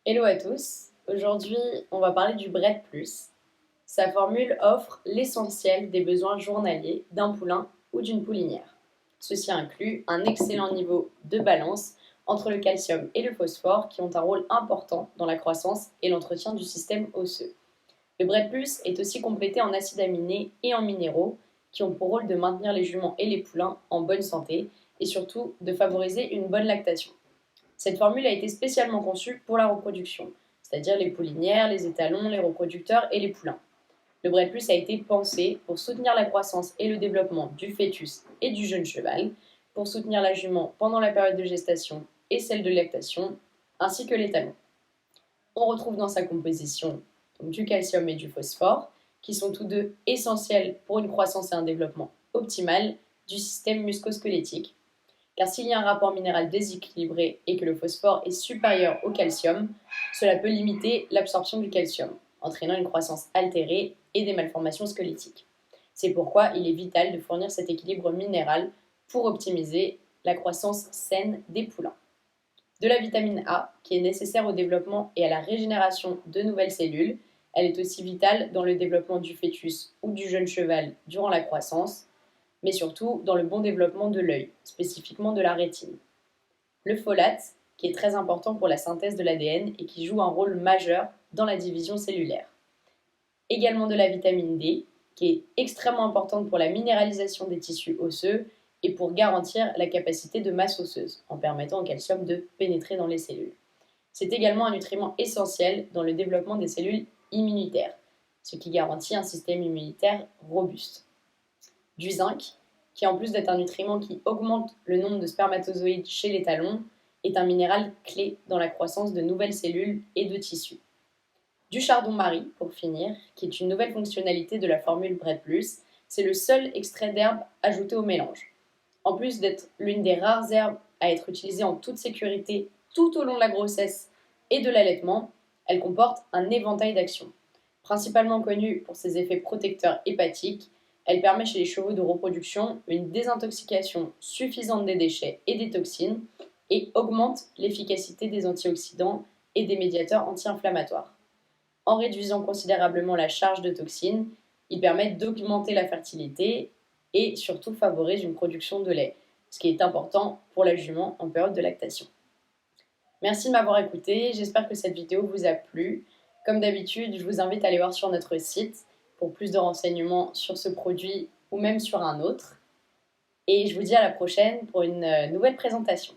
Hello à tous, aujourd'hui on va parler du Bred Plus. Sa formule offre l'essentiel des besoins journaliers d'un poulain ou d'une poulinière. Ceci inclut un excellent niveau de balance entre le calcium et le phosphore qui ont un rôle important dans la croissance et l'entretien du système osseux. Le Bred Plus est aussi complété en acides aminés et en minéraux qui ont pour rôle de maintenir les juments et les poulains en bonne santé et surtout de favoriser une bonne lactation. Cette formule a été spécialement conçue pour la reproduction, c'est-à-dire les poulinières, les étalons, les reproducteurs et les poulains. Le Bred Plus a été pensé pour soutenir la croissance et le développement du fœtus et du jeune cheval, pour soutenir la jument pendant la période de gestation et celle de lactation, ainsi que l'étalon. On retrouve dans sa composition donc, du calcium et du phosphore, qui sont tous deux essentiels pour une croissance et un développement optimal du système musculosquelettique, car s'il y a un rapport minéral déséquilibré et que le phosphore est supérieur au calcium, cela peut limiter l'absorption du calcium, entraînant une croissance altérée et des malformations squelettiques. C'est pourquoi il est vital de fournir cet équilibre minéral pour optimiser la croissance saine des poulains. De la vitamine A, qui est nécessaire au développement et à la régénération de nouvelles cellules, elle est aussi vitale dans le développement du fœtus ou du jeune cheval durant la croissance, mais surtout dans le bon développement de l'œil, spécifiquement de la rétine. Le folate, qui est très important pour la synthèse de l'ADN et qui joue un rôle majeur dans la division cellulaire. Également de la vitamine D, qui est extrêmement importante pour la minéralisation des tissus osseux et pour garantir la capacité de masse osseuse, en permettant au calcium de pénétrer dans les cellules. C'est également un nutriment essentiel dans le développement des cellules immunitaires, ce qui garantit un système immunitaire robuste. Du zinc, qui en plus d'être un nutriment qui augmente le nombre de spermatozoïdes chez l'étalon, est un minéral clé dans la croissance de nouvelles cellules et de tissus. Du chardon-marie, pour finir, qui est une nouvelle fonctionnalité de la formule Bred Plus, c'est le seul extrait d'herbe ajouté au mélange. En plus d'être l'une des rares herbes à être utilisée en toute sécurité tout au long de la grossesse et de l'allaitement, elle comporte un éventail d'actions. Principalement connue pour ses effets protecteurs hépatiques, elle permet chez les chevaux de reproduction une désintoxication suffisante des déchets et des toxines et augmente l'efficacité des antioxydants et des médiateurs anti-inflammatoires. En réduisant considérablement la charge de toxines, ils permettent d'augmenter la fertilité et surtout favorisent une production de lait, ce qui est important pour la jument en période de lactation. Merci de m'avoir écouté, j'espère que cette vidéo vous a plu. Comme d'habitude, je vous invite à aller voir sur notre site pour plus de renseignements sur ce produit ou même sur un autre. Et je vous dis à la prochaine pour une nouvelle présentation.